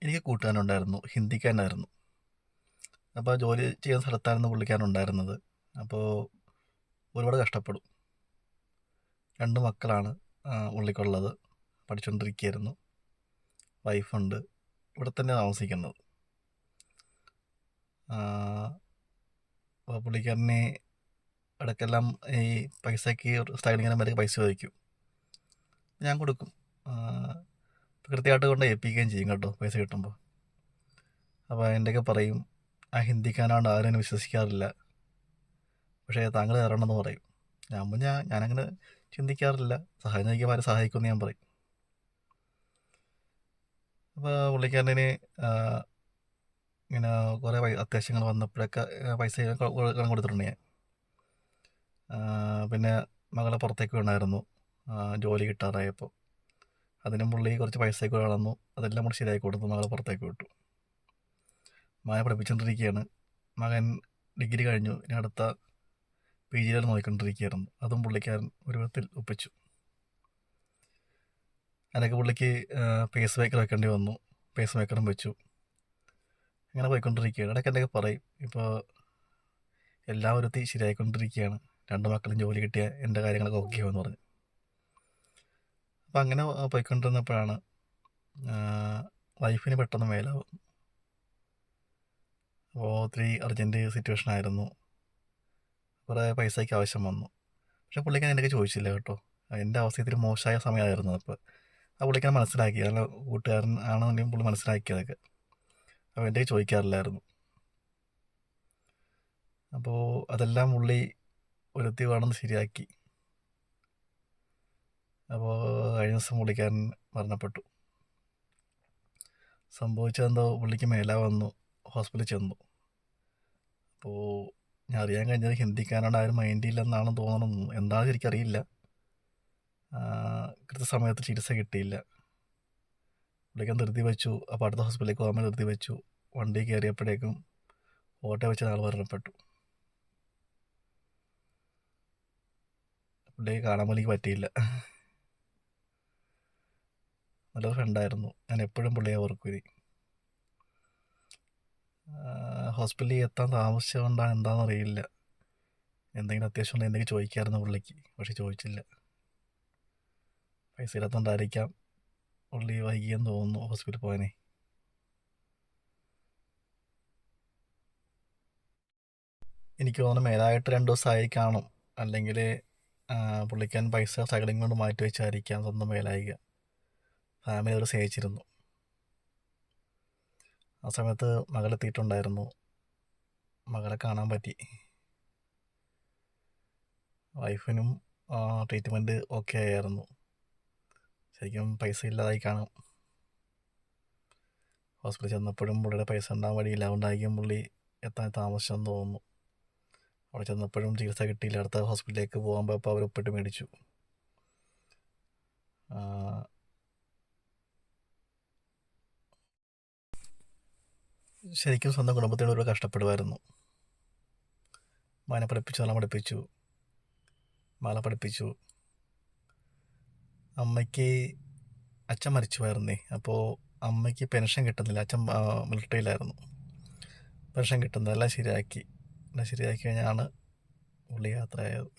എനിക്ക് കൂട്ടുകാരനുണ്ടായിരുന്നു, ഹിന്ദിക്കാരനായിരുന്നു. അപ്പോൾ ജോലി ചെയ്യുന്ന സ്ഥലത്തായിരുന്നു പുള്ളിക്കാരനുണ്ടായിരുന്നത്. അപ്പോൾ ഒരുപാട് കഷ്ടപ്പെടും. 2 മക്കളാണ് പുള്ളിക്കുള്ളത്. പഠിച്ചുകൊണ്ടിരിക്കുകയായിരുന്നു. വൈഫുണ്ട്. ഇവിടെ തന്നെ താമസിക്കുന്നത്. അപ്പോൾ പുള്ളിക്കാരനെ ഇടയ്ക്കെല്ലാം ഈ പൈസയ്ക്ക് സ്ഥലങ്ങളിങ്ങനെ വരെ പൈസ ചോദിക്കും. ഞാൻ കൊടുക്കും. കൃത്യമായിട്ട് കൊണ്ട് ഏൽപ്പിക്കുകയും ചെയ്യും കേട്ടോ പൈസ കിട്ടുമ്പോൾ. അപ്പോൾ എൻ്റെയൊക്കെ പറയും, ആ ഹിന്ദിക്കാരനാണ്ട് ആരും വിശ്വസിക്കാറില്ല, പക്ഷേ താങ്കൾ തരണമെന്ന് പറയും. ഞാനങ്ങനെ ചിന്തിക്കാറില്ല, സഹായം ചോദിക്കുമ്പോൾ ആരും സഹായിക്കുമെന്ന് ഞാൻ പറയും. അപ്പോൾ പുള്ളിക്കാരന് ഇങ്ങനെ കുറേ അത്യാവശ്യങ്ങൾ വന്നപ്പോഴൊക്കെ പൈസ കൊടുത്തിട്ടുണ്ട് ഞാൻ. പിന്നെ മകളെ പുറത്തേക്ക് വേണമായിരുന്നു ജോലി കിട്ടാറായപ്പോൾ. അതിനും പുള്ളി കുറച്ച് പൈസയൊക്കെ വേണമെന്നു. അതെല്ലാം കൂടി ശരിയാക്കി കൊടുത്തു. മകളെ പുറത്തേക്ക് വിട്ടു. മകനെ പഠിപ്പിച്ചുകൊണ്ടിരിക്കുകയാണ്. മകൻ ഡിഗ്രി കഴിഞ്ഞു. ഇനി അടുത്ത PG നോക്കിക്കൊണ്ടിരിക്കുകയായിരുന്നു. അതും പുള്ളിക്കാരൻ ഒരു വിധത്തിൽ ഒപ്പിച്ചു. അതിനൊക്കെ പുള്ളിക്ക് പേസ് മേക്കർ വെക്കേണ്ടി വന്നു. പേസ് മേക്കറും വെച്ചു. അങ്ങനെ പോയിക്കൊണ്ടിരിക്കുകയാണ്. ഇടയ്ക്ക് എന്തൊക്കെ പറയും, ഇപ്പോൾ എല്ലാവരും ശരിയായിക്കൊണ്ടിരിക്കുകയാണ്, 2 മക്കളും ജോലി കിട്ടിയ എൻ്റെ കാര്യങ്ങളൊക്കെ ഓക്കെ ആവുമെന്ന് പറഞ്ഞു. അപ്പം അങ്ങനെ പോയിക്കൊണ്ടിരുന്നപ്പോഴാണ് വൈഫിന് പെട്ടെന്ന് മേലാവും. അപ്പോൾ ഒത്തിരി അർജൻറ്റ് സിറ്റുവേഷൻ ആയിരുന്നു. കുറേ പൈസയ്ക്ക് ആവശ്യം വന്നു. പക്ഷേ പുള്ളിക്കാരൻ എന്നൊക്കെ ചോദിച്ചില്ല കേട്ടോ. എൻ്റെ അവസ്ഥ ഇത്തിരി മോശമായ സമയമായിരുന്നു. അപ്പോൾ ആ പുള്ളിക്കാരൻ മനസ്സിലാക്കി, നല്ല കൂട്ടുകാരൻ ആണെന്നുണ്ടെങ്കിൽ പുള്ളി മനസ്സിലാക്കിയതൊക്കെ. അപ്പോൾ എൻ്റെ ചോദിക്കാറില്ലായിരുന്നു. അപ്പോൾ അതെല്ലാം പുള്ളി ഒരുത്തി വേണമെന്ന് ശരിയാക്കി. അപ്പോൾ കഴിഞ്ഞ ദിവസം പുള്ളിക്കാരൻ മരണപ്പെട്ടു. സംഭവിച്ചതെന്തോ, പുള്ളിക്ക് മേല വന്നു, ഹോസ്പിറ്റലിൽ ചെന്നു. അപ്പോൾ ഞാൻ അറിയാൻ കഴിഞ്ഞത് ഹിന്ദിക്കാരനോട് ആരും മൈൻഡ് ചെയ്യില്ലെന്നാണ് തോന്നുന്നത്. എന്താണെന്ന് ശരിക്കറിയില്ല. കൃത്യസമയത്ത് ചികിത്സ കിട്ടിയില്ല. പുള്ളിക്കാൻ ധൃതി വെച്ചു. അപ്പോൾ അടുത്ത ഹോസ്പിറ്റലിലേക്ക് പോകാൻ ധൃതി വെച്ചു. വണ്ടി കയറിയപ്പോഴേക്കും ഓട്ടോ വെച്ച് ആൾ മരണപ്പെട്ടു. പുള്ളിയെ കാണാൻ പോലും എനിക്ക് പറ്റിയില്ല. നല്ലൊരു ഫ്രണ്ടായിരുന്നു. ഞാൻ എപ്പോഴും പുള്ളിയെ ഓർക്കും ഇനി. ഹോസ്പിറ്റലിൽ എത്താൻ താമസിച്ചുകൊണ്ടാണ് എന്താണെന്നറിയില്ല. എന്തെങ്കിലും അത്യാവശ്യം ഉണ്ടെങ്കിൽ എന്തെങ്കിലും ചോദിക്കാമായിരുന്നു പുള്ളിക്ക്, പക്ഷെ ചോദിച്ചില്ല. പൈസ ഇല്ലാത്തതുകൊണ്ടായിരിക്കാം പുള്ളി വൈകിയെന്ന് തോന്നുന്നു ഹോസ്പിറ്റലിൽ പോകാനേ. എനിക്ക് തോന്നുന്നു മേലായിട്ട് 2 ദിവസമായി കാണും. അല്ലെങ്കിൽ പുള്ളിക്കാൻ പൈസ സകലം കൊണ്ട് മാറ്റി വെച്ചായിരിക്കാം സ്വന്തം മേലായിക. ഫാമിലി അവർ സ്നേഹിച്ചിരുന്നു. ആ സമയത്ത് മകളെത്തിയിട്ടുണ്ടായിരുന്നു. മകളെ കാണാൻ പറ്റി. വൈഫിനും ട്രീറ്റ്മെൻറ്റ് ഓക്കെ ആയിരുന്നു. ശരിക്കും പൈസ ഇല്ലാതായി കാണും. ഹോസ്പിറ്റലിൽ ചെന്നപ്പോഴും പുള്ളിയുടെ പൈസ ഉണ്ടാകാൻ വഴിയില്ല. അതുകൊണ്ടായിരിക്കും പുള്ളി എത്താൻ താമസിച്ചെന്ന് തോന്നുന്നു. അവിടെ ചെന്നപ്പോഴും ചികിത്സ കിട്ടിയില്ല. അടുത്ത ഹോസ്പിറ്റലിലേക്ക് പോകുമ്പോൾ അപ്പോൾ അവർ ഒപ്പിട്ട് മേടിച്ചു. ശരിക്കും സ്വന്തം കുടുംബത്തിനോട് ഒരുപാട് കഷ്ടപ്പെടുമായിരുന്നു. മകനെ പഠിപ്പിച്ചു, നല്ല പഠിപ്പിച്ചു, മകളെ പഠിപ്പിച്ചു. അമ്മയ്ക്ക് അച്ഛൻ മരിച്ചു പോയിരുന്നേ. അപ്പോൾ അമ്മയ്ക്ക് പെൻഷൻ കിട്ടുന്നില്ല. അച്ഛൻ മിലിട്ടറിയിലായിരുന്നു. പെൻഷൻ കിട്ടുന്നത് എല്ലാം ശരിയാക്കി കഴിഞ്ഞാണ് പുള്ളി യാത്രയായത്.